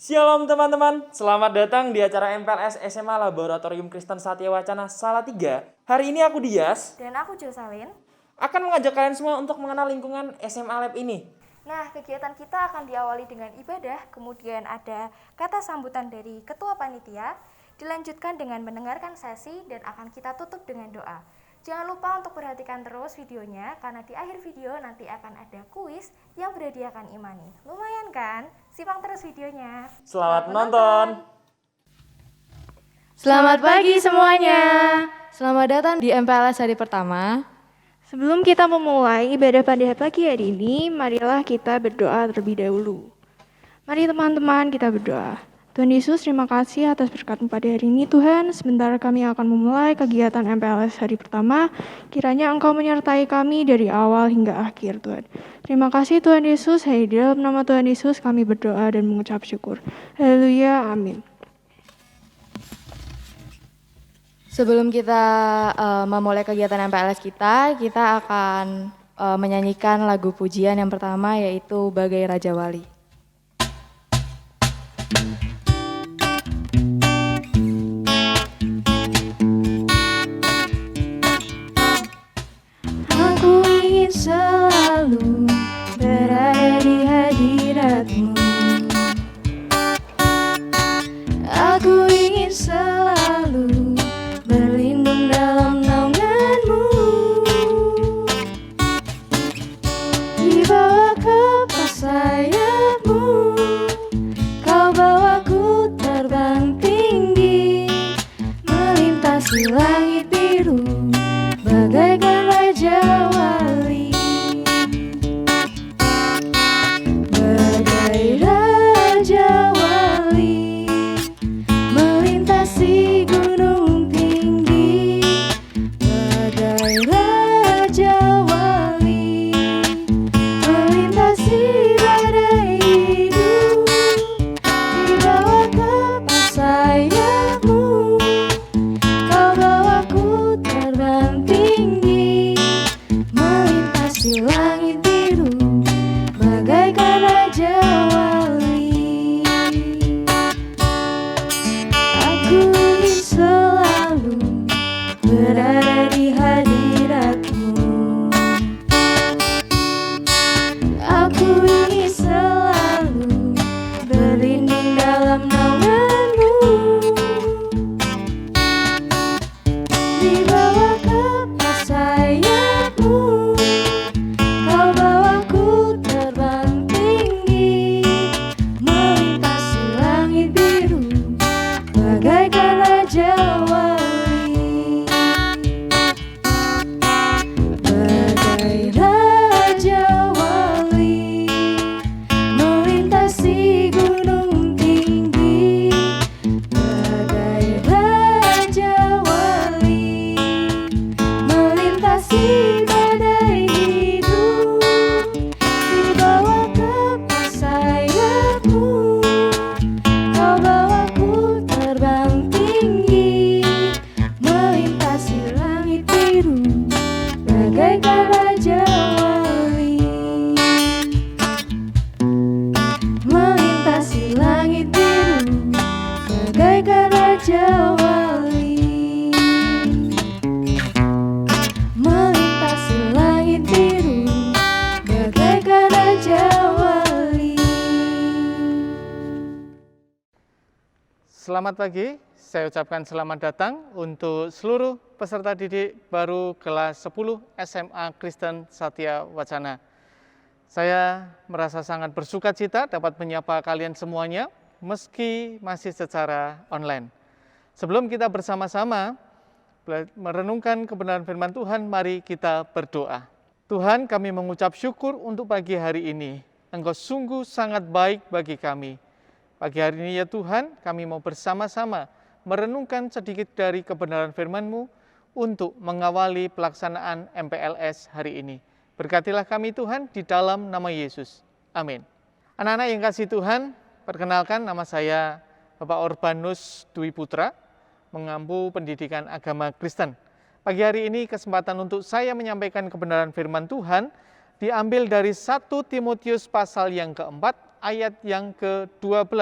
Shalom teman-teman, selamat datang di acara MPLS SMA Laboratorium Kristen Satya Wacana Salatiga. Hari ini aku Dias Dan aku Josalin. akan mengajak kalian semua untuk mengenal lingkungan SMA Lab ini. Nah, kegiatan kita akan diawali dengan ibadah, kemudian ada kata sambutan dari ketua panitia, dilanjutkan dengan mendengarkan sesi, dan akan kita tutup dengan doa. Jangan lupa untuk perhatikan terus videonya, karena di akhir video nanti akan ada kuis yang berhadiahkan Imani. Lumayan kan? Simak terus videonya. Selamat menonton. Selamat pagi semuanya. Selamat datang di MPLS hari pertama. Sebelum kita memulai ibadah pada pagi hari ini, marilah kita berdoa terlebih dahulu. Mari teman-teman kita berdoa. Tuhan Yesus, terima kasih atas berkat-Mu pada hari ini Tuhan. Sebentar kami akan memulai kegiatan MPLS hari pertama. Kiranya Engkau menyertai kami dari awal hingga akhir Tuhan. Terima kasih Tuhan Yesus. Di dalam nama Tuhan Yesus kami berdoa dan mengucap syukur. Haleluya, amin. Sebelum kita memulai kegiatan MPLS kita akan menyanyikan lagu pujian yang pertama yaitu Bagai Raja Wali. Aku ingin selalu berada di hadirat-Mu. Aku ingin selalu berlindung dalam naungan-Mu. Di bawah kepas sayap-Mu, Kau bawaku terbang tinggi, melintasi langit biru, bagaikan Raja Wali. Bagai Raja Wali, melintasi gunung tinggi. Bagai Raja Wali, melintasi badai hidup. Di bawah kepas sayap-Mu, Kau bawaku terbang tinggi, melintasi langit biru, bagaikan Raja Wali. Aku ingin selalu berada di hadirat-Mu. Aku ingin selalu berlindung dalam naungan-Mu. Di bawah kepas sayap-Mu, Kau bawaku terbang tinggi, melintasi langit biru, bagaikan Raja Wali. Bagai Raja Wali, melintasi gunung tinggi. Bagai Raja Wali, melintasi badai hidup. Di bawah kepas sayap-Mu, Kau bawaku terbang tinggi, melintasi langit biru, bagaikan Raja Wali. Melintasi langit biru, bagaikan Raja Wali. Melintasi langit biru, bagaikan Raja Wali. Selamat pagi, saya ucapkan selamat datang untuk seluruh peserta didik baru kelas 10 SMA Kristen Satya Wacana. Saya merasa sangat bersuka cita dapat menyapa kalian semuanya meski masih secara online. Sebelum kita bersama-sama merenungkan kebenaran firman Tuhan, mari kita berdoa. Tuhan, kami mengucap syukur untuk pagi hari ini. Engkau sungguh sangat baik bagi kami. Pagi hari ini ya Tuhan, kami mau bersama-sama merenungkan sedikit dari kebenaran firman-Mu untuk mengawali pelaksanaan MPLS hari ini. Berkatilah kami Tuhan di dalam nama Yesus. Amin. Anak-anak yang kasih Tuhan, perkenalkan nama saya Bapak Urbanus Dwi Putra, mengampu pendidikan agama Kristen. Pagi hari ini kesempatan untuk saya menyampaikan kebenaran firman Tuhan diambil dari 1 Timotius pasal yang keempat ayat yang ke-12.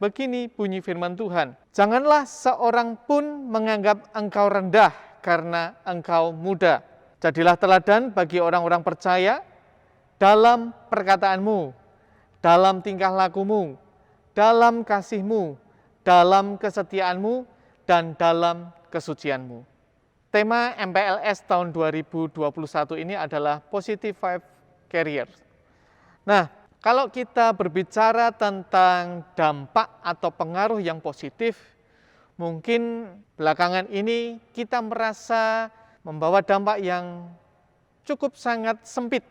begini bunyi firman Tuhan. Janganlah seorang pun menganggap engkau rendah karena engkau muda. Jadilah teladan bagi orang-orang percaya dalam perkataanmu, dalam tingkah lakumu, dalam kasihmu, dalam kesetiaanmu, dan dalam kesucianmu. Tema MPLS tahun 2021 ini adalah Positive Vibe Carrier. Nah, kalau kita berbicara tentang dampak atau pengaruh yang positif, mungkin belakangan ini kita merasa membawa dampak yang cukup sangat sempit.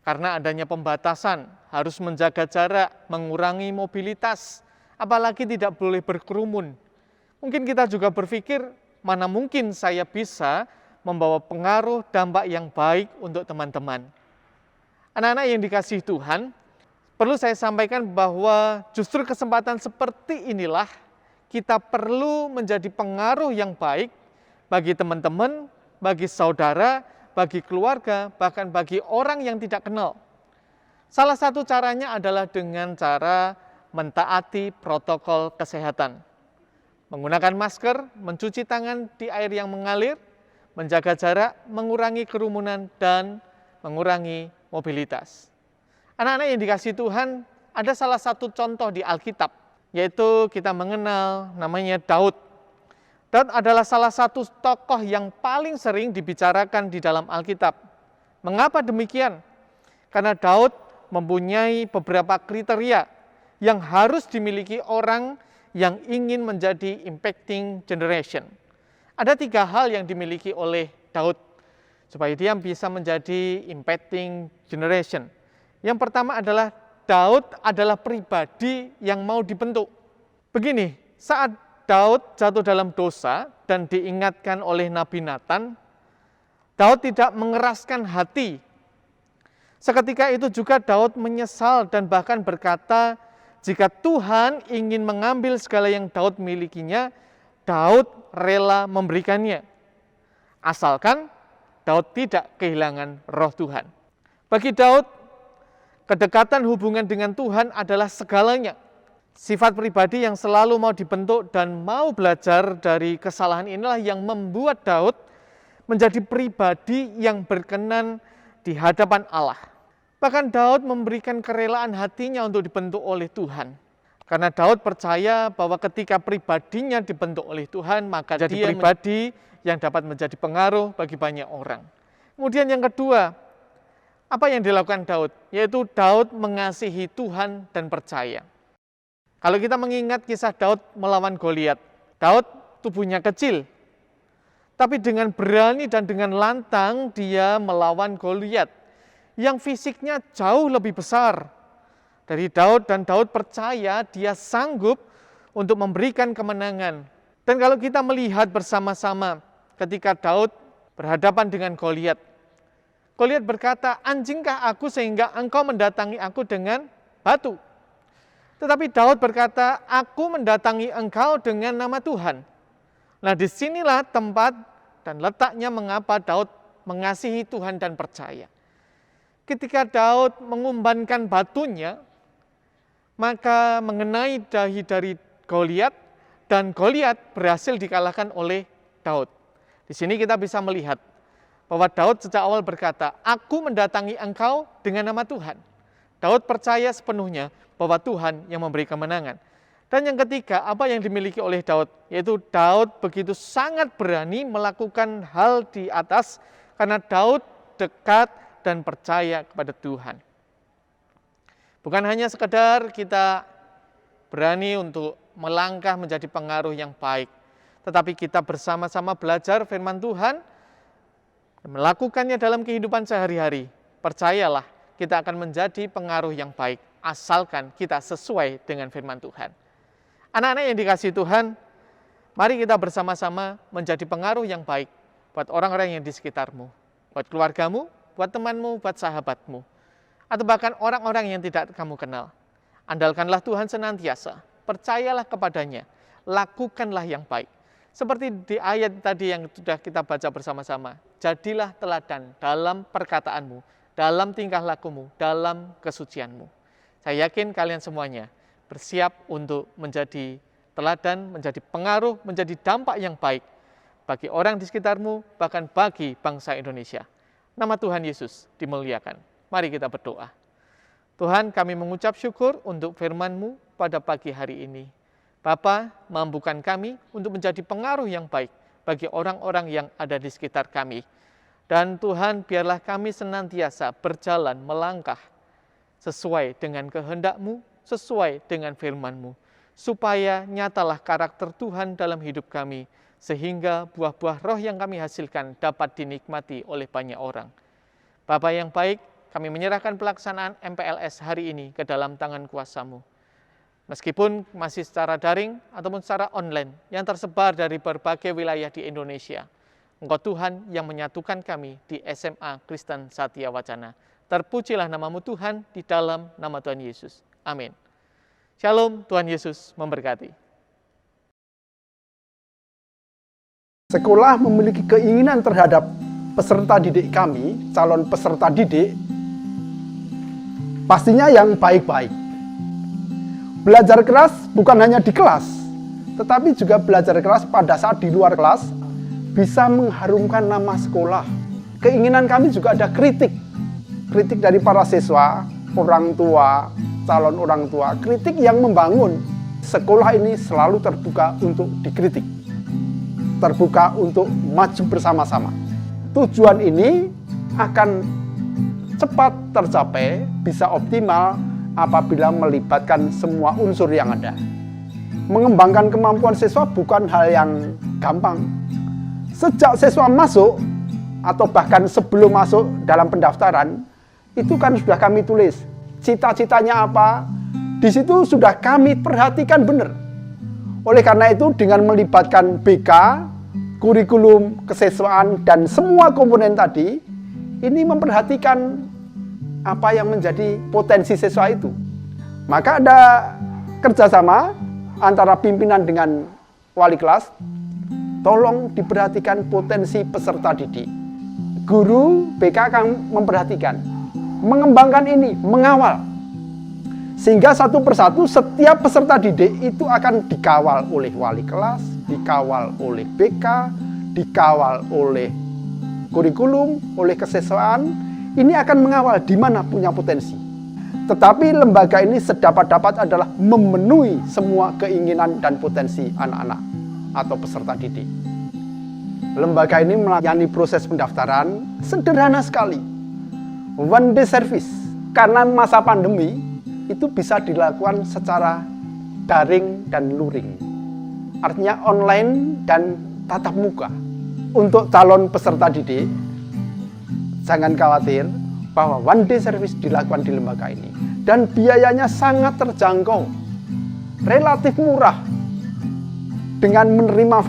Karena adanya pembatasan, harus menjaga jarak, mengurangi mobilitas, apalagi tidak boleh berkerumun. Mungkin kita juga berpikir, mana mungkin saya bisa membawa pengaruh dampak yang baik untuk teman-teman. Anak-anak yang dikasihi Tuhan, perlu saya sampaikan bahwa justru kesempatan seperti inilah kita perlu menjadi pengaruh yang baik bagi teman-teman, bagi saudara, bagi keluarga, bahkan bagi orang yang tidak kenal. Salah satu caranya adalah dengan cara mentaati protokol kesehatan. Menggunakan masker, mencuci tangan di air yang mengalir, menjaga jarak, mengurangi kerumunan, dan mengurangi mobilitas. Anak-anak yang dikasihi Tuhan, ada salah satu contoh di Alkitab, yaitu kita mengenal namanya Daud. Daud adalah salah satu tokoh yang paling sering dibicarakan di dalam Alkitab. Mengapa demikian? Karena Daud mempunyai beberapa kriteria yang harus dimiliki orang yang ingin menjadi impacting generation. Ada 3 hal yang dimiliki oleh Daud supaya dia bisa menjadi impacting generation. Yang pertama adalah Daud adalah pribadi yang mau dibentuk. Begini, saat Daud jatuh dalam dosa dan diingatkan oleh Nabi Nathan, Daud tidak mengeraskan hati. Seketika itu juga Daud menyesal dan bahkan berkata, jika Tuhan ingin mengambil segala yang Daud milikinya, Daud rela memberikannya. Asalkan Daud tidak kehilangan roh Tuhan. Bagi Daud, kedekatan hubungan dengan Tuhan adalah segalanya. Sifat pribadi yang selalu mau dibentuk dan mau belajar dari kesalahan inilah yang membuat Daud menjadi pribadi yang berkenan di hadapan Allah. Bahkan Daud memberikan kerelaan hatinya untuk dibentuk oleh Tuhan. Karena Daud percaya bahwa ketika pribadinya dibentuk oleh Tuhan, maka dia pribadi yang dapat menjadi pengaruh bagi banyak orang. Kemudian yang kedua, apa yang dilakukan Daud? Yaitu Daud mengasihi Tuhan dan percaya. Kalau kita mengingat kisah Daud melawan Goliat, Daud tubuhnya kecil, tapi dengan berani dan dengan lantang dia melawan Goliat yang fisiknya jauh lebih besar dari Daud, dan Daud percaya dia sanggup untuk memberikan kemenangan. Dan kalau kita melihat bersama-sama ketika Daud berhadapan dengan Goliat, Goliat berkata, anjingkah aku sehingga engkau mendatangi aku dengan batu? Tetapi Daud berkata, aku mendatangi engkau dengan nama Tuhan. Nah, disinilah tempat dan letaknya mengapa Daud mengasihi Tuhan dan percaya. Ketika Daud mengumbankan batunya, maka mengenai dahi dari Goliat, dan Goliat berhasil dikalahkan oleh Daud. Di sini kita bisa melihat bahwa Daud sejak awal berkata, aku mendatangi engkau dengan nama Tuhan. Daud percaya sepenuhnya bahwa Tuhan yang memberi kemenangan. Dan yang ketiga, apa yang dimiliki oleh Daud? Yaitu Daud begitu sangat berani melakukan hal di atas, karena Daud dekat dan percaya kepada Tuhan. Bukan hanya sekedar kita berani untuk melangkah menjadi pengaruh yang baik, tetapi kita bersama-sama belajar firman Tuhan, melakukannya dalam kehidupan sehari-hari. Percayalah, kita akan menjadi pengaruh yang baik, asalkan kita sesuai dengan firman Tuhan. Anak-anak yang dikasihi Tuhan, mari kita bersama-sama menjadi pengaruh yang baik buat orang-orang yang di sekitarmu, buat keluargamu, buat temanmu, buat sahabatmu, atau bahkan orang-orang yang tidak kamu kenal. Andalkanlah Tuhan senantiasa, percayalah kepadanya, lakukanlah yang baik. Seperti di ayat tadi yang sudah kita baca bersama-sama, jadilah teladan dalam perkataanmu, dalam tingkah lakumu, dalam kesucianmu. Saya yakin kalian semuanya bersiap untuk menjadi teladan, menjadi pengaruh, menjadi dampak yang baik bagi orang di sekitarmu, bahkan bagi bangsa Indonesia. Nama Tuhan Yesus dimuliakan. Mari kita berdoa. Tuhan, kami mengucap syukur untuk firman-Mu pada pagi hari ini. Bapa, mampukan kami untuk menjadi pengaruh yang baik bagi orang-orang yang ada di sekitar kami. Dan Tuhan, biarlah kami senantiasa berjalan melangkah sesuai dengan kehendak-Mu, sesuai dengan firman-Mu, supaya nyatalah karakter Tuhan dalam hidup kami, sehingga buah-buah roh yang kami hasilkan dapat dinikmati oleh banyak orang. Bapa yang baik, kami menyerahkan pelaksanaan MPLS hari ini ke dalam tangan kuasa-Mu. Meskipun masih secara daring ataupun secara online yang tersebar dari berbagai wilayah di Indonesia, Engkau Tuhan yang menyatukan kami di SMA Kristen Satya Wacana. Terpujilah nama-Mu Tuhan di dalam nama Tuhan Yesus. Amin. Shalom, Tuhan Yesus memberkati. Sekolah memiliki keinginan terhadap peserta didik kami, calon peserta didik, pastinya yang baik-baik. Belajar keras bukan hanya di kelas, tetapi juga belajar keras pada saat di luar kelas bisa mengharumkan nama sekolah. Keinginan kami juga ada kritik dari para siswa, orang tua, calon orang tua, kritik yang membangun. Sekolah ini selalu terbuka untuk dikritik, terbuka untuk maju bersama-sama. Tujuan ini akan cepat tercapai, bisa optimal apabila melibatkan semua unsur yang ada. Mengembangkan kemampuan siswa bukan hal yang gampang. Sejak siswa masuk, atau bahkan sebelum masuk dalam pendaftaran, itu kan sudah kami tulis cita-citanya apa. Di situ sudah kami perhatikan benar. Oleh karena itu, dengan melibatkan BK, kurikulum, kesiswaan, dan semua komponen tadi, ini memperhatikan apa yang menjadi potensi siswa itu. Maka ada kerjasama antara pimpinan dengan wali kelas. Tolong diperhatikan potensi peserta didik. Guru BK akan memperhatikan, mengembangkan ini, mengawal. Sehingga satu persatu setiap peserta didik itu akan dikawal oleh wali kelas, dikawal oleh BK, dikawal oleh kurikulum, oleh kesiswaan. Ini akan mengawal di mana punya potensi. Tetapi lembaga ini sedapat-dapat adalah memenuhi semua keinginan dan potensi anak-anak atau peserta didik. Lembaga ini melayani proses pendaftaran sederhana sekali. One day service. Karena masa pandemi itu bisa dilakukan secara daring dan luring. Artinya online dan tatap muka. Untuk calon peserta didik, jangan khawatir bahwa one day service dilakukan di lembaga ini. Dan biayanya sangat terjangkau, relatif murah. Dengan menerima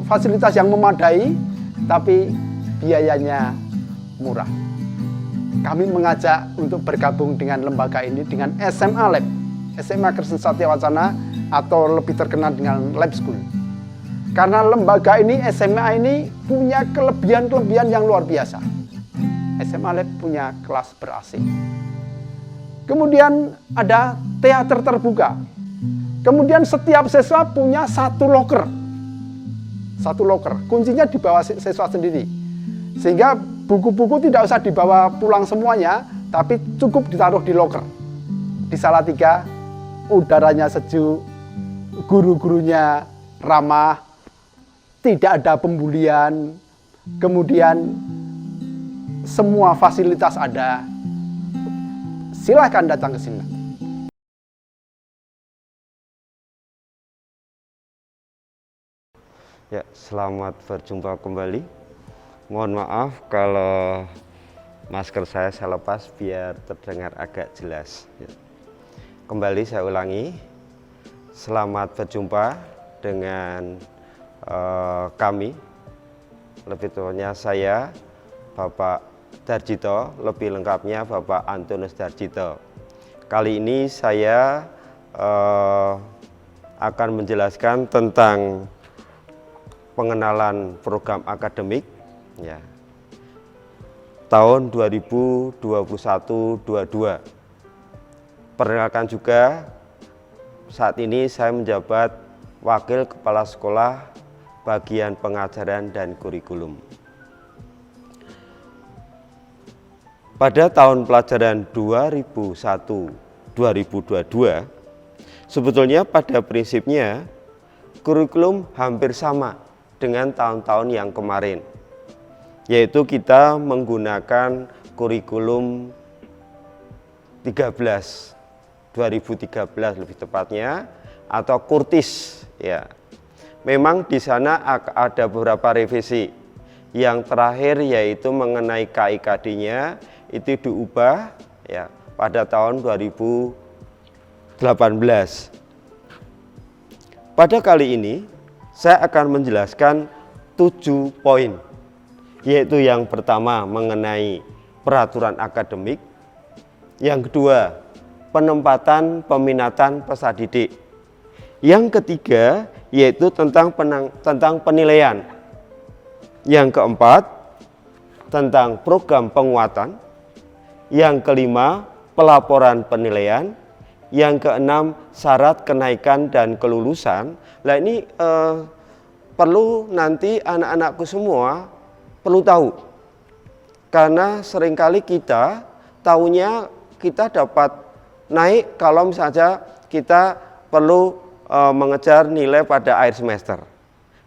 fasilitas yang memadai, tapi biayanya murah. Kami mengajak untuk bergabung dengan lembaga ini dengan SMA Lab, SMA Kristen Satya Wacana, atau lebih terkenal dengan Lab School. Karena lembaga ini, SMA ini punya kelebihan-kelebihan yang luar biasa. SMA Lab punya kelas ber-AC. Kemudian ada teater terbuka. Kemudian setiap siswa punya satu loker. Kuncinya dibawa siswa sendiri. Sehingga buku-buku tidak usah dibawa pulang semuanya, tapi cukup ditaruh di loker. Di Salatiga, udaranya sejuk, guru-gurunya ramah, tidak ada pembulian, kemudian semua fasilitas ada. Silahkan datang ke sini. Ya, selamat berjumpa kembali. Mohon maaf kalau masker saya lepas biar terdengar agak jelas. Ya. Kembali saya ulangi, selamat berjumpa dengan kami, lebih tepatnya saya, Bapak Darjito, lebih lengkapnya Bapak Antonius Darjito. Kali ini saya akan menjelaskan tentang pengenalan program akademik ya, tahun 2021-22. Perkenalkan juga saat ini saya menjabat Wakil Kepala Sekolah Bagian Pengajaran dan Kurikulum. Pada tahun pelajaran 2001-2022, sebetulnya pada prinsipnya kurikulum hampir sama dengan tahun-tahun yang kemarin, yaitu kita menggunakan kurikulum 2013 lebih tepatnya, atau Kurtis ya. Memang di sana ada beberapa revisi. Yang terakhir yaitu mengenai KIKD-nya itu diubah ya pada tahun 2018. Pada kali ini saya akan menjelaskan 7 poin, yaitu yang pertama mengenai peraturan akademik, yang kedua penempatan peminatan peserta didik, yang ketiga yaitu tentang penilaian, yang keempat tentang program penguatan, yang kelima pelaporan penilaian, yang keenam syarat kenaikan dan kelulusan. Nah ini perlu nanti anak-anakku semua perlu tahu, karena seringkali kita tahunya kita dapat naik kalau misalnya kita perlu mengejar nilai pada akhir semester,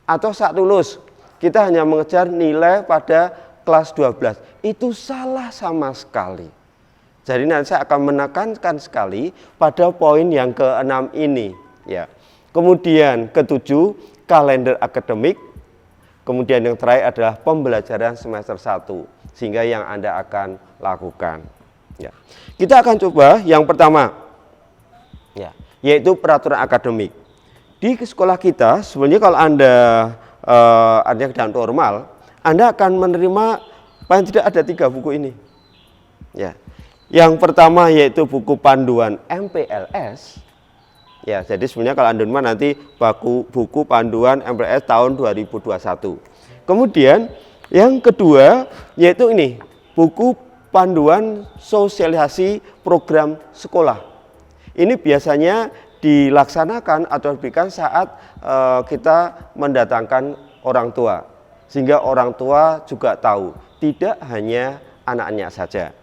atau saat lulus kita hanya mengejar nilai pada kelas 12. Itu salah sama sekali. Jadi nanti saya akan menekankan sekali pada poin yang ke-6 ini ya. Kemudian ke-7 kalender akademik. Kemudian yang terakhir adalah pembelajaran semester 1 sehingga yang Anda akan lakukan ya. Kita akan coba yang pertama ya, yaitu peraturan akademik. Di sekolah kita sebenarnya kalau Anda ada keadaan normal, Anda akan menerima paling tidak ada 3 buku ini ya. Yang pertama yaitu buku panduan MPLS ya. Jadi sebenarnya kalau Anda nanti buku panduan MPLS tahun 2021. Kemudian yang kedua yaitu ini buku panduan sosialisasi program sekolah. Ini biasanya dilaksanakan atau diberikan saat kita mendatangkan orang tua, sehingga orang tua juga tahu, tidak hanya anak-anaknya saja.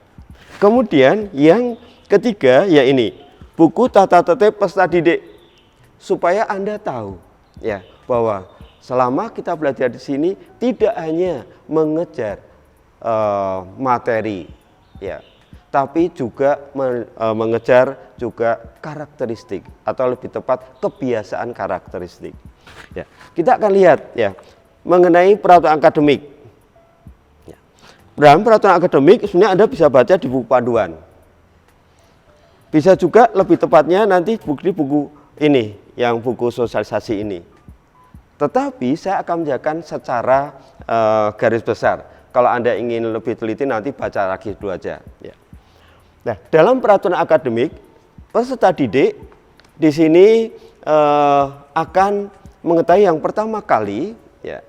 Kemudian yang ketiga ya ini buku tata tertib peserta didik, supaya Anda tahu ya bahwa selama kita belajar di sini tidak hanya mengejar materi ya, tapi juga mengejar juga karakteristik, atau lebih tepat kebiasaan karakteristik ya. Kita akan lihat ya mengenai peraturan akademik ya. Dalam peraturan akademik sebenarnya Anda bisa baca di buku panduan, bisa juga lebih tepatnya nanti di buku ini, yang buku sosialisasi ini. Tetapi saya akan menjelaskan secara garis besar. Kalau Anda ingin lebih teliti nanti baca lagi dulu aja ya. Nah, dalam peraturan akademik, peserta didik di sini akan mengetahui yang pertama kali ya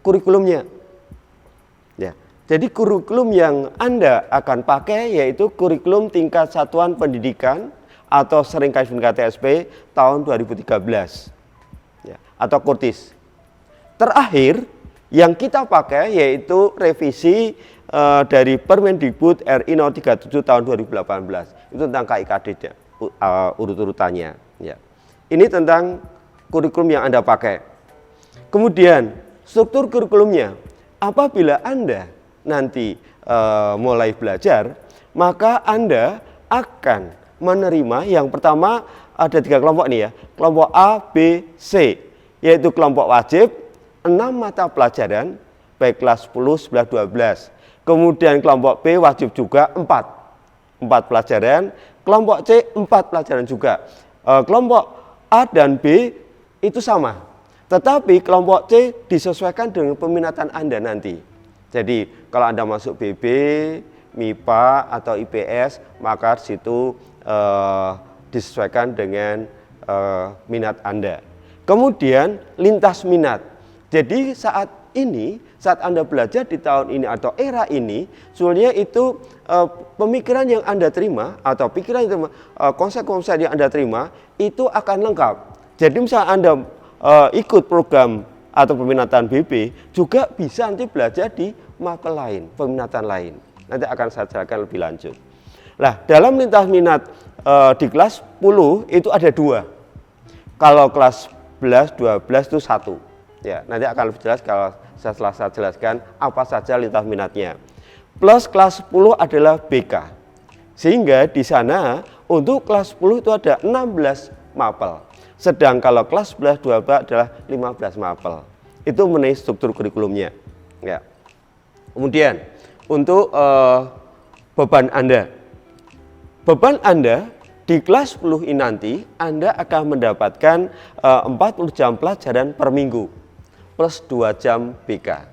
kurikulumnya. Ya. Jadi kurikulum yang Anda akan pakai yaitu kurikulum tingkat satuan pendidikan atau seringkali disebut TSP tahun 2013 ya, atau Kurtis. Terakhir yang kita pakai yaitu revisi dari Permendikbud RI No. 37 tahun 2018. Itu tentang KIKD urut-urutannya ya. Ini tentang kurikulum yang Anda pakai. Kemudian struktur kurikulumnya, apabila Anda nanti mulai belajar, maka Anda akan menerima yang pertama ada 3 kelompok nih ya. Kelompok A, B, C, yaitu kelompok wajib 6 mata pelajaran baik kelas 10, 11, 12. Kemudian kelompok B wajib juga 4 pelajaran, kelompok C 4 pelajaran juga. Kelompok A dan B itu sama, tetapi kelompok C disesuaikan dengan peminatan Anda nanti. Jadi kalau Anda masuk BB, MIPA atau IPS, maka situ disesuaikan dengan minat Anda. Kemudian lintas minat. Jadi saat ini, saat Anda belajar di tahun ini atau era ini, sebenarnya itu pemikiran yang Anda terima atau pikiran yang konsep-konsep yang Anda terima itu akan lengkap. Jadi misalnya Anda ikut program atau peminatan BB, juga bisa nanti belajar di mapel lain, peminatan lain. Nanti akan saya jelaskan lebih lanjut. Nah, dalam lintas minat di kelas 10 itu ada 2. Kalau kelas 11, 12 itu 1. Ya, nanti akan lebih jelas kalau setelah saya jelaskan apa saja lintas minatnya. Plus kelas 10 adalah BK. Sehingga di sana untuk kelas 10 itu ada 16 mapel. Sedang kalau kelas 11, 12 adalah 15 mapel. Itu mengenai struktur kurikulumnya. Ya. Kemudian untuk beban Anda. Beban Anda di kelas 10 ini nanti Anda akan mendapatkan 40 jam pelajaran per minggu plus 2 jam BK.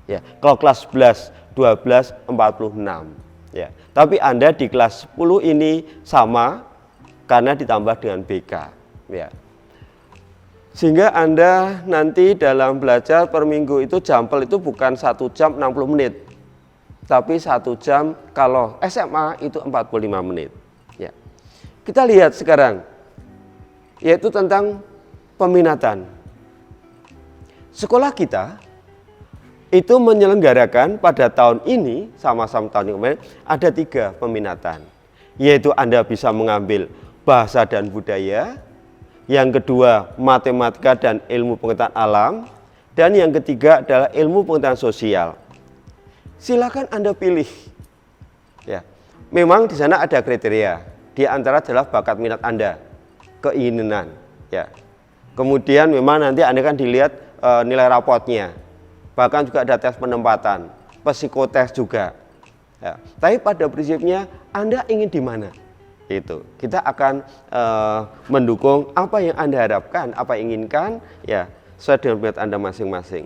Ya, kalau kelas 11, 12, 46. Ya, tapi Anda di kelas 10 ini sama karena ditambah dengan BK. Ya. Sehingga Anda nanti dalam belajar per minggu itu jampel itu bukan 1 jam 60 menit. Tapi 1 jam kalau SMA itu 45 menit. Ya. Kita lihat sekarang, yaitu tentang peminatan. Sekolah kita itu menyelenggarakan pada tahun ini, sama-sama tahun yang kemarin, ada 3 peminatan. Yaitu Anda bisa mengambil bahasa dan budaya, yang kedua matematika dan ilmu pengetahuan alam, dan yang ketiga adalah ilmu pengetahuan sosial. Silakan Anda pilih. Ya, memang di sana ada kriteria. Di antara adalah bakat minat Anda, keinginan. Ya, kemudian memang nanti Anda kan dilihat nilai rapotnya. Bahkan juga ada tes penempatan, psikotes juga. Ya, tapi pada prinsipnya Anda ingin di mana? Itu kita akan mendukung apa yang Anda harapkan, apa yang inginkan, ya sesuai dengan minat Anda masing-masing.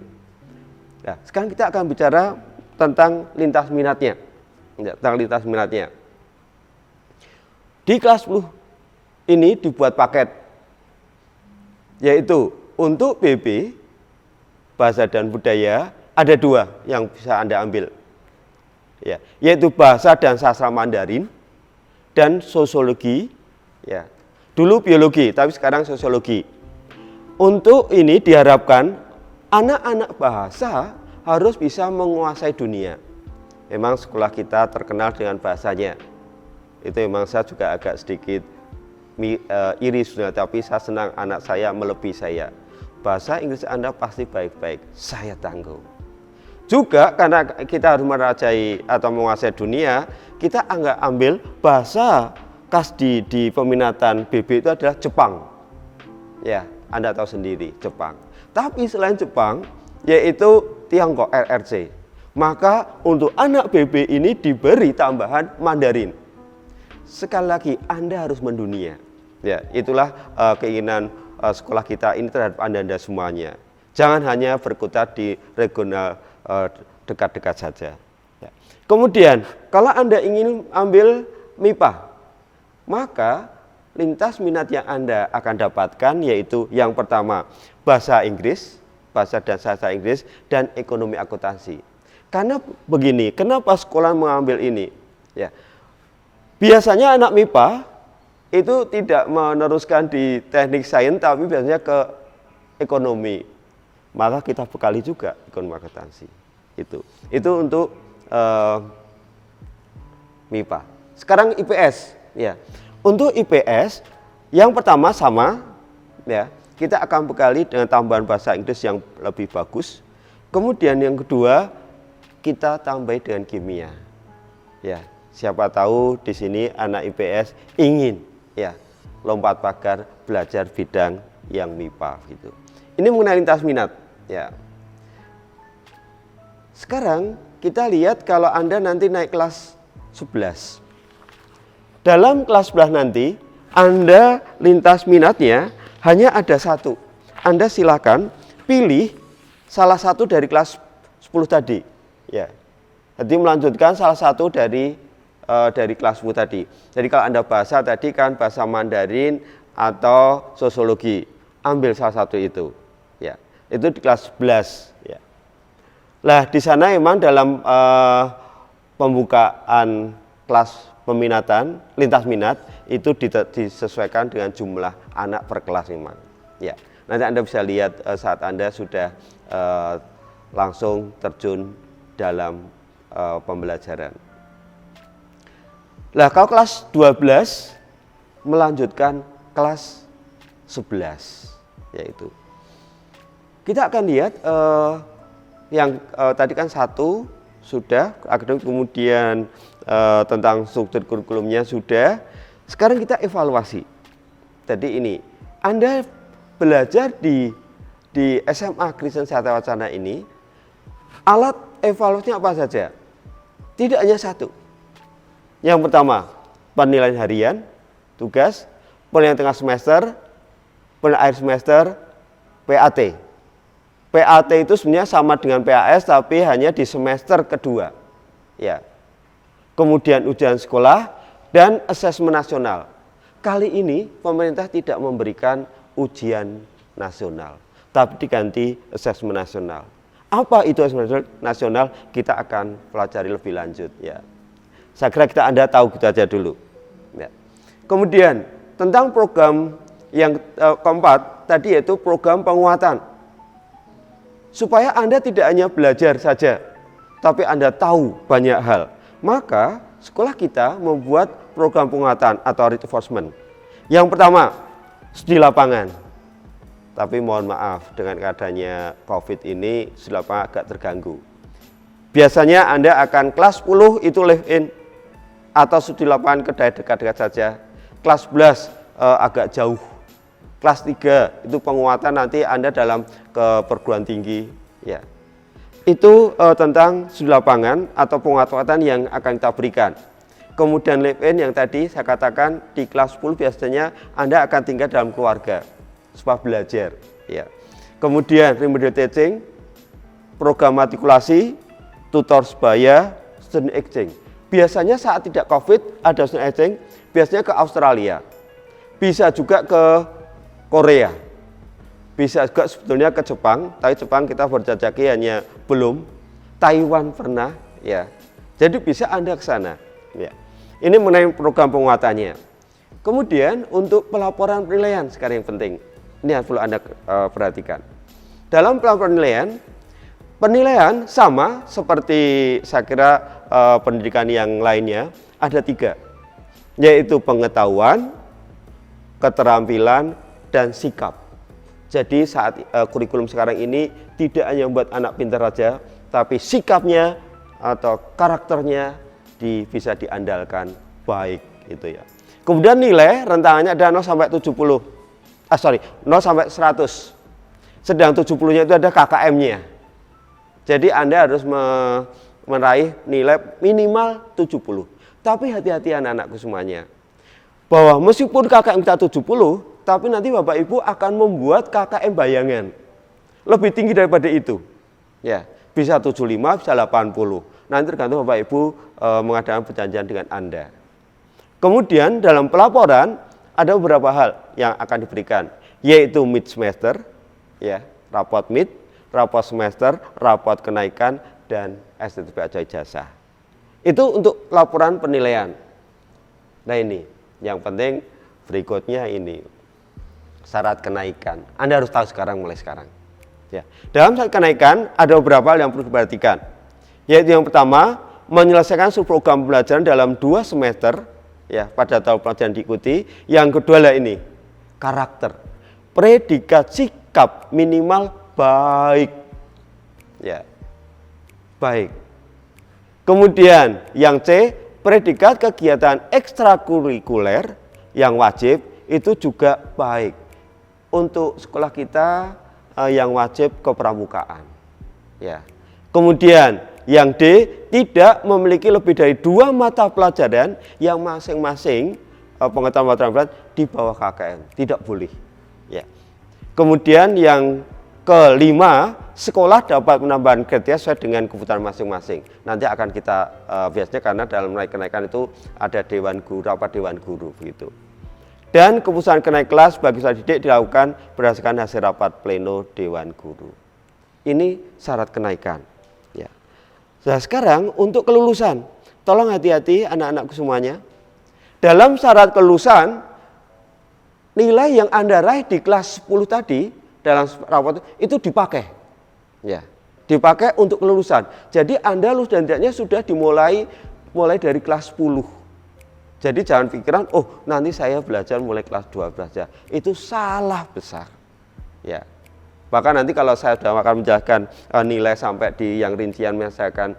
Nah, sekarang kita akan bicara tentang lintas minatnya, ya, tentang lintas minatnya. Di kelas 10 ini dibuat paket, yaitu untuk BB bahasa dan budaya ada 2 yang bisa Anda ambil, ya, yaitu bahasa dan sastra Mandarin dan sosiologi, ya. Dulu biologi, tapi sekarang sosiologi. Untuk ini diharapkan anak-anak bahasa harus bisa menguasai dunia. Memang sekolah kita terkenal dengan bahasanya. Itu memang saya juga agak sedikit iri sebenarnya, tapi saya senang anak saya melebihi saya. Bahasa Inggris Anda pasti baik-baik, saya tanggung. Juga karena kita harus merajai atau menguasai dunia, kita anggap ambil bahasa khas di peminatan BB itu adalah Jepang. Ya, Anda tahu sendiri, Jepang. Tapi selain Jepang, yaitu Tiongkok, RRC. Maka untuk anak BB ini diberi tambahan Mandarin. Sekali lagi, Anda harus mendunia. Ya, itulah keinginan sekolah kita ini terhadap Anda semuanya. Jangan hanya berkutat di regional dekat-dekat saja. Ya. Kemudian, kalau Anda ingin ambil MIPA, maka lintas minat yang Anda akan dapatkan yaitu yang pertama bahasa Inggris, bahasa dan sastra Inggris, dan ekonomi akuntansi. Karena begini, kenapa sekolah mengambil ini? Ya, biasanya anak MIPA itu tidak meneruskan di teknik sains, tapi biasanya ke ekonomi. Maka kita bekali juga ekonomi akuntansi. Itu untuk MIPA. Sekarang IPS, ya. Untuk IPS yang pertama sama, ya. Kita akan bekali dengan tambahan bahasa Inggris yang lebih bagus. Kemudian yang kedua kita tambah dengan kimia. Ya, siapa tahu di sini anak IPS ingin, ya, lompat pagar belajar bidang yang MIPA gitu. Ini mengenai lintas minat, ya. Sekarang kita lihat kalau Anda nanti naik kelas 11. Dalam kelas 11 nanti Anda lintas minatnya hanya ada 1. Anda silakan pilih salah satu dari kelas 10 tadi, ya. Jadi melanjutkan salah satu dari kelas 10 tadi. Jadi kalau Anda bahasa tadi kan bahasa Mandarin atau sosiologi, ambil salah satu itu. Ya, itu di kelas 11. Ya. Nah, di sana memang dalam pembukaan kelas peminatan, lintas minat itu disesuaikan dengan jumlah anak per kelas memang. Ya, nanti Anda bisa lihat saat Anda sudah langsung terjun dalam pembelajaran. Nah, kalau kelas 12 melanjutkan kelas 11, yaitu kita akan lihat yang tadi kan satu sudah akademik, kemudian tentang struktur kurikulumnya sudah. Sekarang kita evaluasi. Tadi ini Anda belajar di SMA Kristen Satya Wacana ini, alat evaluasinya apa saja? Tidak hanya satu. Yang pertama, penilaian harian, tugas, penilaian tengah semester, penilaian akhir semester, PAT. PAT itu sebenarnya sama dengan PAS tapi hanya di semester kedua. Ya. Kemudian ujian sekolah dan asesmen nasional. Kali ini pemerintah tidak memberikan ujian nasional, tapi diganti asesmen nasional. Apa itu asesmen nasional? Kita akan pelajari lebih lanjut ya. Saya kira Anda tahu gitu aja dulu. Ya. Kemudian tentang program yang keempat tadi yaitu program penguatan. Supaya Anda tidak hanya belajar saja, tapi Anda tahu banyak hal. Maka sekolah kita membuat program penguatan atau reinforcement. Yang pertama, studi lapangan. Tapi mohon maaf dengan adanya COVID ini studi lapangan agak terganggu. Biasanya Anda akan kelas 10 itu live in atau studi lapangan ke daerah dekat-dekat saja. Kelas 11 agak jauh. Kelas 3 itu penguatan nanti Anda dalam ke perguruan tinggi ya. Itu tentang studi lapangan atau penguatan yang akan kita berikan. Kemudian live in yang tadi saya katakan di kelas 10 biasanya Anda akan tinggal dalam keluarga supaya belajar ya. Kemudian remedial teaching, program matrikulasi, tutor sebaya, student exchange. Biasanya saat tidak COVID ada student exchange, biasanya ke Australia. Bisa juga ke Korea, bisa juga sebetulnya ke Jepang, tapi Jepang kita berjajaki hanya belum. Taiwan pernah, ya. Jadi bisa Anda ke sana. Ya. Ini mengenai program penguatannya. Kemudian untuk pelaporan penilaian sekarang yang penting, ini yang perlu Anda perhatikan. Dalam pelaporan penilaian sama seperti saya kira pendidikan yang lainnya ada 3, yaitu pengetahuan, keterampilan, dan sikap. Jadi saat kurikulum sekarang ini tidak hanya membuat anak pintar saja, tapi sikapnya atau karakternya bisa diandalkan baik gitu ya. Kemudian nilai rentangannya ada 0 sampai 70. 0 sampai 100. Sedang 70-nya itu ada KKM-nya. Jadi Anda harus meraih nilai minimal 70. Tapi hati-hati anak-anakku semuanya. Bahwa meskipun KKM kita 70, tapi nanti Bapak Ibu akan membuat KKM bayangan. Lebih tinggi daripada itu. Ya, bisa 75, bisa 80. Nanti tergantung Bapak Ibu mengadakan perjanjian dengan Anda. Kemudian dalam pelaporan ada beberapa hal yang akan diberikan, yaitu mid semester, ya, rapot mid, rapot semester, rapot kenaikan, dan STTP atau ijazah. Itu untuk laporan penilaian. Nah ini, yang penting berikutnya ini, syarat kenaikan. Anda harus tahu sekarang, mulai sekarang. Ya. Dalam syarat kenaikan ada beberapa hal yang perlu diperhatikan. Yaitu yang pertama, menyelesaikan seluruh program pembelajaran dalam 2 semester, ya, pada tahun pelajaran diikuti. Yang kedua adalah ini, karakter. Predikat sikap minimal baik. Ya. Baik. Kemudian yang C, predikat kegiatan ekstrakurikuler yang wajib itu juga baik. Untuk sekolah kita yang wajib kepramukaan. Ya. Kemudian yang D, tidak memiliki lebih dari 2 mata pelajaran yang masing-masing pengetahuan di bawah KKM, tidak boleh. Ya. Kemudian yang kelima, sekolah dapat menambahkan kriteria sesuai dengan kebutuhan masing-masing. Nanti akan kita biasanya karena dalam kenaikan itu ada dewan guru, rapat dewan guru begitu. Dan keputusan kenaik kelas bagi siswa didik dilakukan berdasarkan hasil rapat pleno dewan guru. Ini syarat kenaikan. Ya. Nah sekarang untuk kelulusan, tolong hati-hati anak-anakku semuanya. Dalam syarat kelulusan, nilai yang Anda raih di kelas 10 tadi dalam rapot itu dipakai. Ya, dipakai untuk kelulusan. Jadi Anda lulus dan tidaknya sudah dimulai dari kelas 10. Jadi jangan pikiran, oh nanti saya belajar mulai kelas 12 saja. Itu salah besar. Ya. Bahkan nanti kalau saya sudah akan menjelaskan nilai sampai di yang rincian misalkan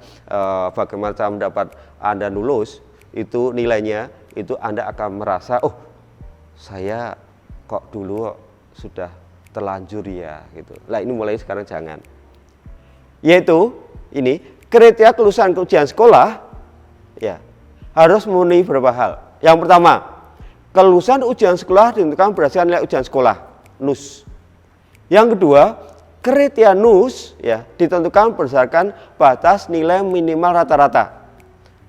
bagaimana cara mendapat Anda lulus, itu nilainya itu Anda akan merasa, oh saya kok dulu sudah terlanjur ya gitu. Lah ini mulai sekarang jangan. Yaitu ini kriteria kelulusan ujian sekolah ya harus memenuhi beberapa hal. Yang pertama, kelulusan ujian sekolah ditentukan berdasarkan nilai ujian sekolah NUS. Yang kedua, kriteria NUS ya ditentukan berdasarkan batas nilai minimal rata-rata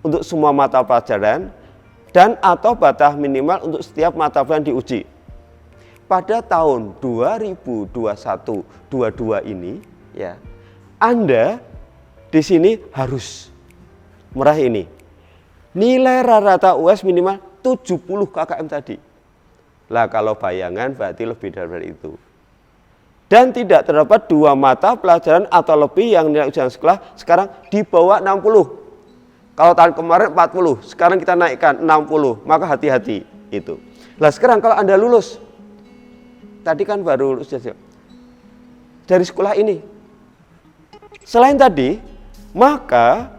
untuk semua mata pelajaran dan atau batas minimal untuk setiap mata pelajaran diuji. Pada tahun 2021-22 ini ya, Anda di sini harus meraih ini. Nilai rata-rata US minimal 70 KKM tadi. Lah kalau bayangan berarti lebih dari itu. Dan tidak terdapat 2 mata pelajaran atau lebih yang nilai ujian sekolah sekarang di bawah 60. Kalau tahun kemarin 40, sekarang kita naikkan 60, maka hati-hati itu. Lah sekarang kalau Anda lulus, tadi kan baru lulus dari sekolah ini. Selain tadi, maka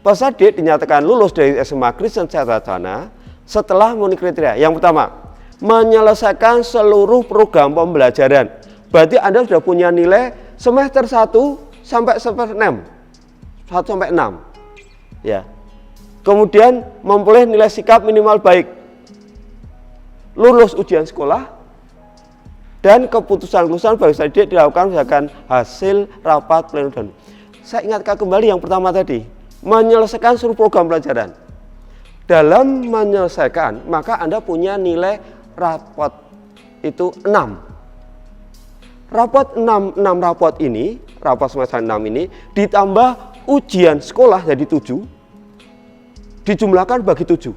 peserta didik dinyatakan lulus dari SMA Kristen Satya Wacana setelah memenuhi kriteria. Yang pertama, menyelesaikan seluruh program pembelajaran. Berarti Anda sudah punya nilai semester 1 sampai semester 6. 1 sampai 6. Ya. Kemudian memperoleh nilai sikap minimal baik. Lulus ujian sekolah dan keputusan kelulusan bagi peserta didik dilakukan berdasarkan hasil rapat pleno dan. Saya ingatkan kembali yang pertama tadi, menyelesaikan seluruh program pelajaran. Dalam menyelesaikan, maka Anda punya nilai rapot itu 6. Rapot 6 rapot ini, rapot semester 6 ini ditambah ujian sekolah jadi 7, dijumlahkan bagi 7.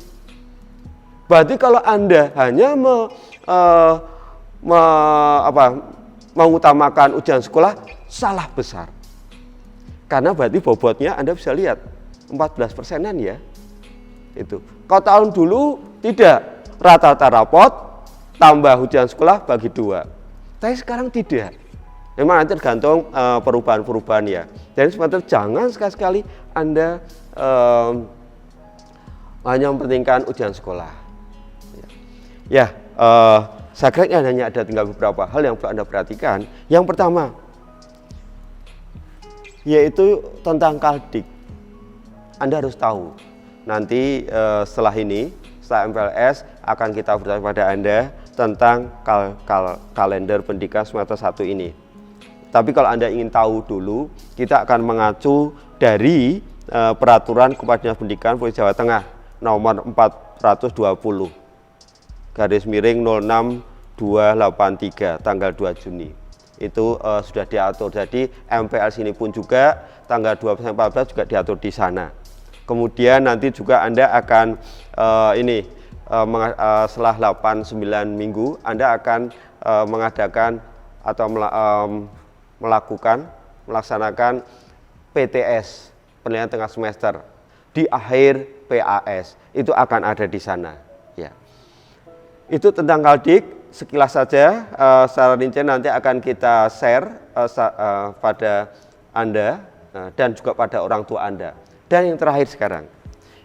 Berarti kalau Anda hanya mengutamakan ujian sekolah, salah besar. Karena berarti bobotnya Anda bisa lihat 14%-an ya. Itu. Kalau tahun dulu tidak, rata-rata rapot tambah ujian sekolah bagi 2. Tapi sekarang tidak. Memang nanti tergantung perubahan-perubahan ya. Jadi sebenarnya jangan sekali-sekali Anda hanya mempentingkan ujian sekolah. Ya, saya kira hanya ada tinggal beberapa hal yang perlu Anda perhatikan. Yang pertama, yaitu tentang Kaldik. Anda harus tahu. Nanti setelah ini, setelah MPLS akan kita bertanya pada Anda tentang kalender pendidikan semester 1 ini. Tapi kalau Anda ingin tahu dulu, kita akan mengacu dari peraturan Kepala Dinas Pendidikan Provinsi Jawa Tengah nomor 420 garis miring 06283 tanggal 2 Juni. Itu sudah diatur. Jadi MPLS ini pun juga tanggal 12-14 juga diatur di sana. Kemudian nanti juga Anda akan setelah 8-9 minggu Anda akan mengadakan atau melaksanakan PTS, penilaian tengah semester, di akhir PAS. Itu akan ada di sana ya. Itu tentang Kaldik sekilas saja, secara rinci nanti akan kita share pada Anda dan juga pada orang tua Anda. Dan yang terakhir sekarang,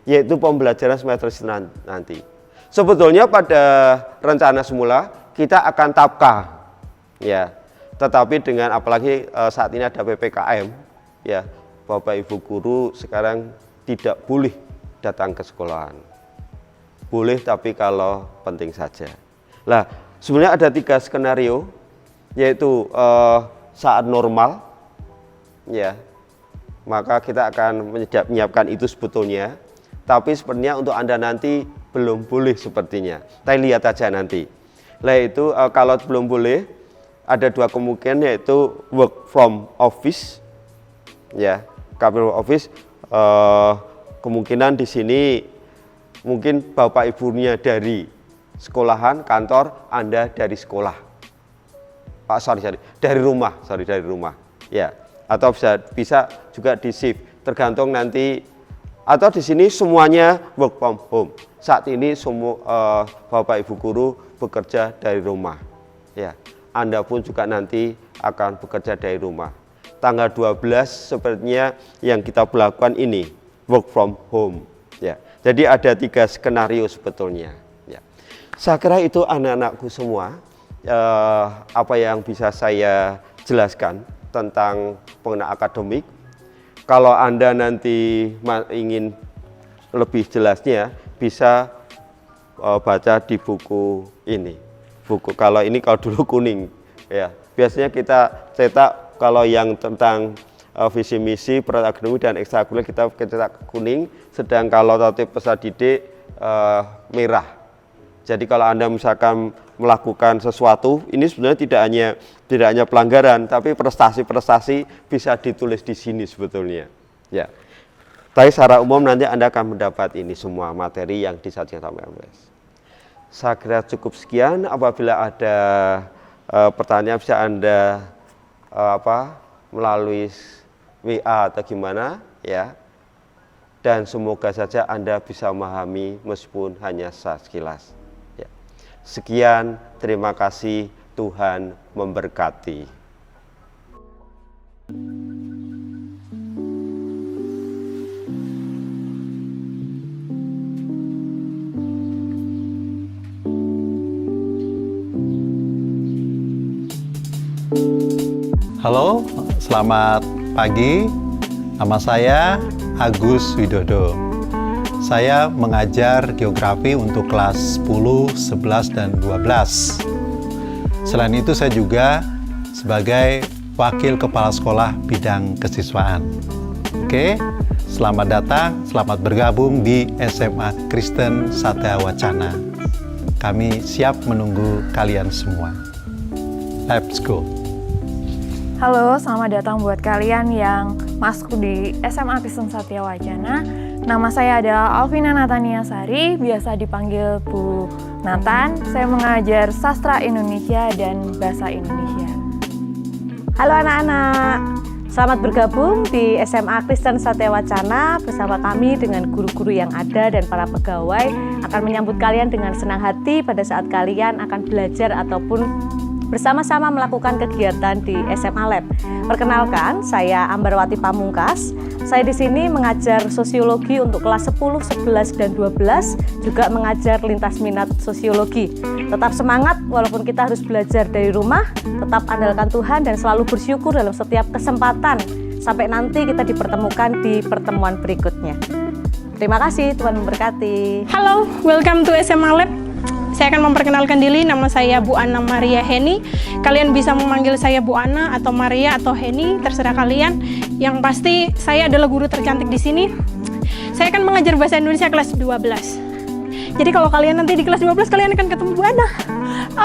yaitu pembelajaran semester nanti. Sebetulnya pada rencana semula kita akan tapka, ya. Tetapi dengan apalagi saat ini ada PPKM, ya, Bapak Ibu guru sekarang tidak boleh datang ke sekolahan. Boleh tapi kalau penting saja. Lah, sebenarnya ada 3 skenario, yaitu saat normal, ya. Maka kita akan menyiapkan itu sebetulnya. Tapi sepertinya untuk Anda nanti belum boleh sepertinya. Tapi lihat aja nanti. Nah itu kalau belum boleh, ada 2 kemungkinan, yaitu work from office, ya, Kapil Office, kemungkinan di sini mungkin Bapak Ibunya dari sekolahan, kantor, Anda dari sekolah. Dari rumah. Ya, atau bisa juga di shift, tergantung nanti. Atau di sini semuanya work from home. Saat ini semua Bapak Ibu guru bekerja dari rumah. Ya, Anda pun juga nanti akan bekerja dari rumah. Tanggal 12 sepertinya yang kita lakukan ini work from home. Ya, jadi ada 3 skenario sebetulnya. Ya, saya kira itu anak-anakku semua. Apa yang bisa saya jelaskan tentang pengenaan akademik. Kalau Anda nanti ingin lebih jelasnya, bisa baca di buku ini. Kalau dulu kuning, ya. Biasanya kita cetak kalau yang tentang visi misi, program akademik dan ekstrakurikuler kita cetak kuning, sedang kalau tertib peserta didik merah. Jadi kalau Anda misalkan melakukan sesuatu, ini sebenarnya tidak hanya pelanggaran, tapi prestasi-prestasi bisa ditulis di sini sebetulnya. Ya. Tapi secara umum nanti Anda akan mendapat ini semua materi yang disajikan oleh MPLS. Saya kira cukup sekian. Apabila ada pertanyaan bisa Anda melalui WA atau gimana, ya. Dan semoga saja Anda bisa memahami meskipun hanya sekilas. Sekian, terima kasih, Tuhan memberkati. Halo, selamat pagi. Nama saya Agus Widodo. Saya mengajar geografi untuk kelas 10, 11, dan 12. Selain itu saya juga sebagai Wakil Kepala Sekolah Bidang Kesiswaan. Oke, selamat datang, selamat bergabung di SMA Kristen Satya Wacana. Kami siap menunggu kalian semua. Let's go. Halo, selamat datang buat kalian yang masuk di SMA Kristen Satya Wacana. Nama saya adalah Alvina Natania Sari, biasa dipanggil Bu Nathan. Saya mengajar Sastra Indonesia dan Bahasa Indonesia. Halo anak-anak, selamat bergabung di SMA Kristen Satya Wacana bersama kami dengan guru-guru yang ada dan para pegawai akan menyambut kalian dengan senang hati pada saat kalian akan belajar ataupun bersama-sama melakukan kegiatan di SMA Lab. Perkenalkan, saya Ambarwati Pamungkas. Saya di sini mengajar sosiologi untuk kelas 10, 11, dan 12, juga mengajar lintas minat sosiologi. Tetap semangat walaupun kita harus belajar dari rumah, tetap andalkan Tuhan dan selalu bersyukur dalam setiap kesempatan. Sampai nanti kita dipertemukan di pertemuan berikutnya. Terima kasih, Tuhan memberkati. Halo, welcome to SMA Lab. Saya akan memperkenalkan diri, nama saya Bu Ana Maria Heni. Kalian bisa memanggil saya Bu Ana atau Maria atau Heni, terserah kalian. Yang pasti saya adalah guru tercantik di sini. Saya akan mengajar bahasa Indonesia kelas 12. Jadi kalau kalian nanti di kelas 12 kalian akan ketemu Bu Ana.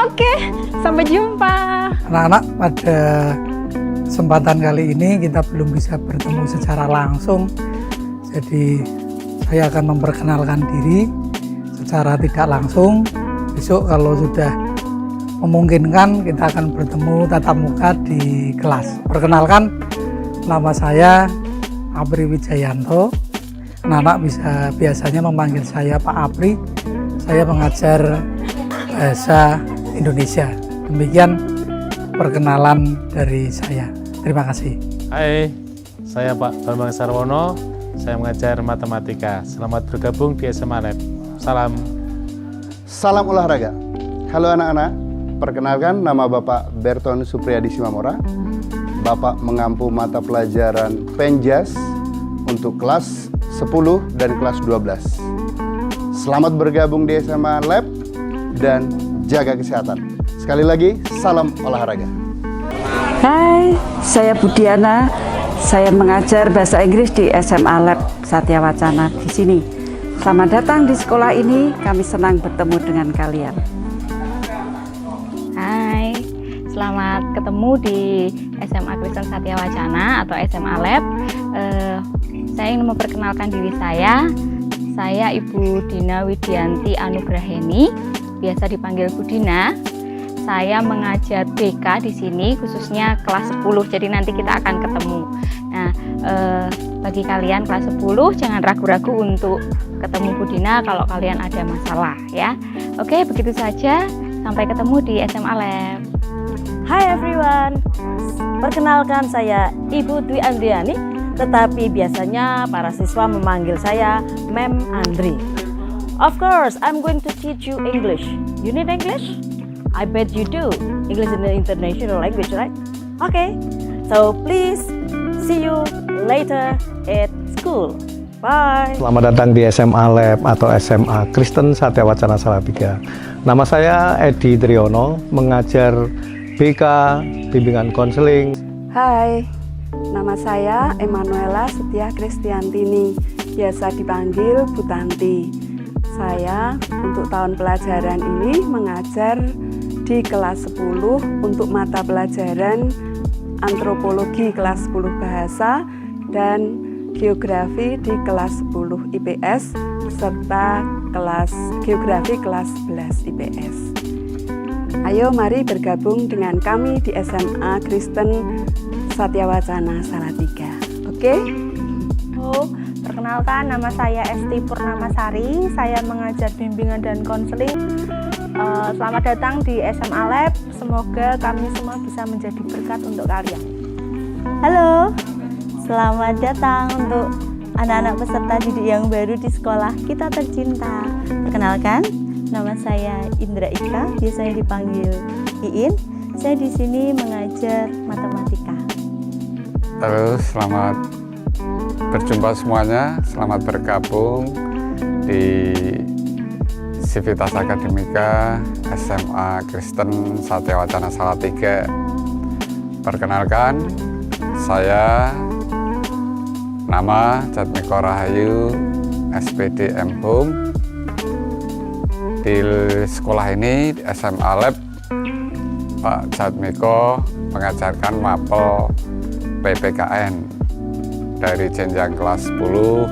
Oke, sampai jumpa. Anak-anak, pada kesempatan kali ini kita belum bisa bertemu secara langsung. Jadi saya akan memperkenalkan diri secara tidak langsung. Besok kalau sudah memungkinkan kita akan bertemu tatap muka di kelas. Perkenalkan, nama saya Apri Wijayanto. Anak-anak bisa biasanya memanggil saya Pak Apri. Saya mengajar bahasa Indonesia. Demikian perkenalan dari saya. Terima kasih. Hai, saya Pak Bambang Sarwono. Saya mengajar matematika. Selamat bergabung di SMA Lab. Salam. Salam olahraga. Halo anak-anak, perkenalkan nama Bapak Berton Supriyadi Simamora. Bapak mengampu mata pelajaran Penjas untuk kelas 10 dan kelas 12. Selamat bergabung di SMA Lab dan jaga kesehatan. Sekali lagi, salam olahraga. Hai, saya Budiana. Saya mengajar bahasa Inggris di SMA Lab Satya Wacana di sini. Selamat datang di sekolah ini, kami senang bertemu dengan kalian. Hai, selamat selamat ketemu di SMA Kristen Satya Wacana atau SMA Lab. Saya ingin memperkenalkan diri saya. Saya Ibu Dina Widianti Anugraheni, biasa dipanggil Bu Dina. Saya mengajar BK di sini, khususnya kelas 10. Jadi nanti kita akan ketemu. Nah, bagi kalian kelas 10 jangan ragu-ragu untuk ketemu Bu Dina kalau kalian ada masalah ya. Oke, begitu saja. Sampai ketemu di SMA Lab. Hai everyone, perkenalkan saya Ibu Dwi Andriani, tetapi biasanya para siswa memanggil saya Mem Andri. Of course, I'm going to teach you English. You need English? I bet you do. English is an international language, right? Okay, so please see you later at school. Bye. Selamat datang di SMA Lab atau SMA Kristen Satya Wacana Salatiga. Nama saya Edi Triyono, mengajar BK, bimbingan konseling. Hai, nama saya Emanuela Setia Kristiantini, biasa dipanggil Bu Tanti. Saya untuk tahun pelajaran ini mengajar di kelas 10 untuk mata pelajaran antropologi kelas 10 bahasa dan geografi di kelas 10 IPS serta kelas geografi kelas 11 IPS. Ayo mari bergabung dengan kami di SMA Kristen Satya Wacana Salatiga. Oke? Perkenalkan, nama saya Esti Purnamasari. Saya mengajar bimbingan dan konseling. Selamat datang di SMA Lab. Semoga kami semua bisa menjadi berkat untuk kalian. Halo, selamat datang untuk anak-anak peserta didik yang baru di sekolah kita tercinta. Perkenalkan, nama saya Indra Ika, biasanya dipanggil Iin. Saya di sini mengajar matematika. Terus selamat berjumpa semuanya, selamat bergabung di Civitas Akademika SMA Kristen Satya Wacana Salatiga. Perkenalkan, saya nama Jatmiko Rahayu, SPD M Home. Di sekolah ini, di SMA Lab, Pak Jatmiko mengajarkan mapel PPKN dari jenjang kelas 10,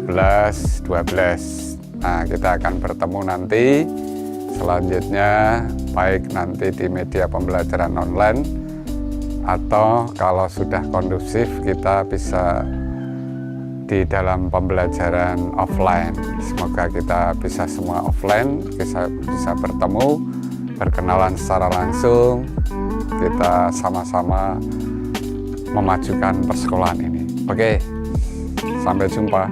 11, 12. Nah, kita akan bertemu nanti selanjutnya, baik nanti di media pembelajaran online atau kalau sudah kondusif kita bisa di dalam pembelajaran offline. Semoga kita bisa semua offline, bisa bertemu, berkenalan secara langsung, kita sama-sama memajukan persekolahan ini. Oke, sampai jumpa.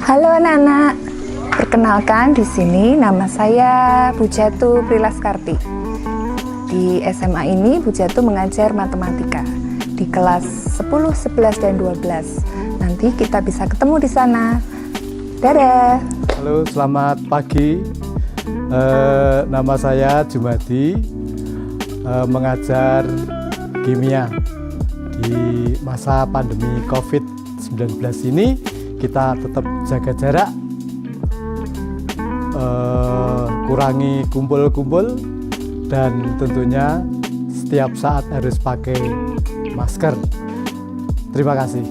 Halo anak-anak, perkenalkan di sini nama saya Bu Jatu Prilaskarti. Di SMA ini Bu Jatu mengajar matematika di kelas 10, 11, dan 12. Nanti kita bisa ketemu di sana. Dadah. Halo, selamat pagi. Nama saya Jumadi, mengajar kimia. Di masa pandemi COVID-19 ini kita tetap jaga jarak, kurangi kumpul-kumpul, dan tentunya setiap saat harus pakai masker. Terima kasih.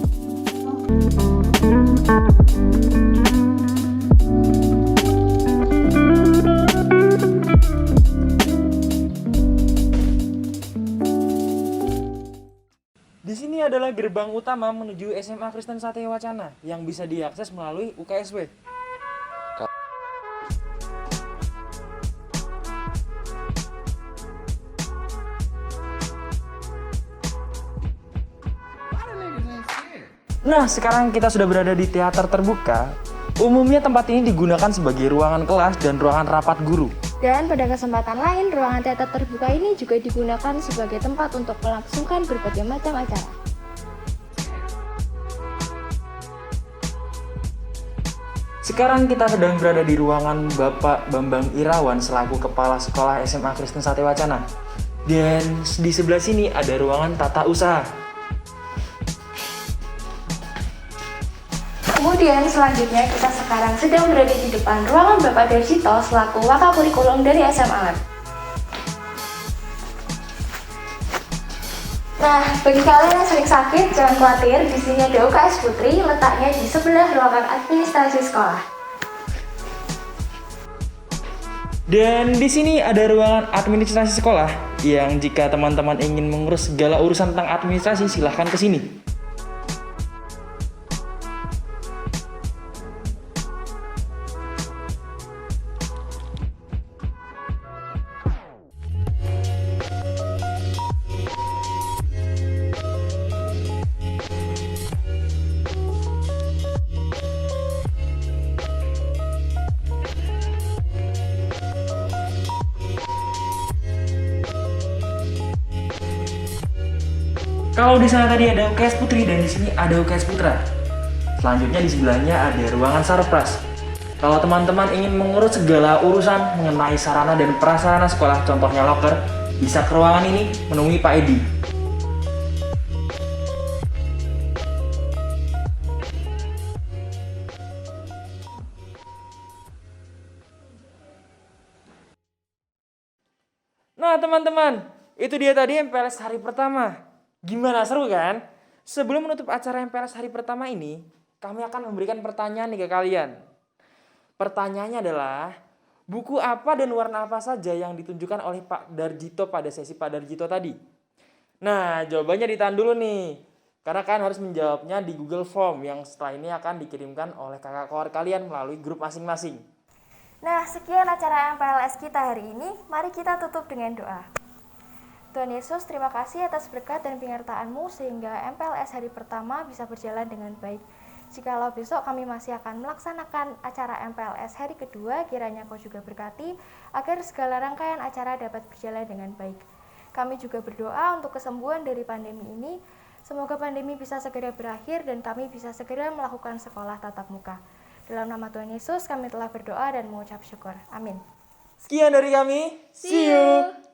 Di sini adalah gerbang utama menuju SMA Kristen Satya Wacana yang bisa diakses melalui UKSW. Nah, sekarang kita sudah berada di teater terbuka. Umumnya tempat ini digunakan sebagai ruangan kelas dan ruangan rapat guru. Dan pada kesempatan lain, ruangan teater terbuka ini juga digunakan sebagai tempat untuk melangsungkan berbagai macam acara. Sekarang kita sedang berada di ruangan Bapak Bambang Irawan selaku Kepala Sekolah SMA Kristen Satya Wacana. Dan di sebelah sini ada ruangan tata usaha. Kemudian selanjutnya kita sekarang sedang berada di depan ruangan Bapak Dersito selaku Wakapurikulum dari SMA Lab. Nah, bagi kalian yang sering sakit, jangan khawatir. Di sini ada UKS Putri, letaknya di sebelah ruangan administrasi sekolah. Dan di sini ada ruangan administrasi sekolah yang jika teman-teman ingin mengurus segala urusan tentang administrasi, silahkan ke sini. Kalau di sana tadi ada UKS Putri dan di sini ada UKS Putra. Selanjutnya di sebelahnya ada ruangan Sarpras. Kalau teman-teman ingin mengurus segala urusan mengenai sarana dan prasarana sekolah, contohnya loker, bisa ke ruangan ini menemui Pak Edi. Nah teman-teman, itu dia tadi MPLS hari pertama. Gimana, seru kan? Sebelum menutup acara MPLS hari pertama ini, kami akan memberikan pertanyaan nih ke kalian. Pertanyaannya adalah, buku apa dan warna apa saja yang ditunjukkan oleh Pak Darjito pada sesi Pak Darjito tadi? Nah, jawabannya ditahan dulu nih. Karena kalian harus menjawabnya di Google Form yang setelah ini akan dikirimkan oleh kakak keluarga kalian melalui grup masing-masing. Nah, sekian acara MPLS kita hari ini. Mari kita tutup dengan doa. Tuhan Yesus, terima kasih atas berkat dan penyertaan-Mu sehingga MPLS hari pertama bisa berjalan dengan baik. Jikalau besok kami masih akan melaksanakan acara MPLS hari kedua, kiranya Kau juga berkati agar segala rangkaian acara dapat berjalan dengan baik. Kami juga berdoa untuk kesembuhan dari pandemi ini. Semoga pandemi bisa segera berakhir dan kami bisa segera melakukan sekolah tatap muka. Dalam nama Tuhan Yesus kami telah berdoa dan mengucap syukur. Amin. Sekian dari kami. See you.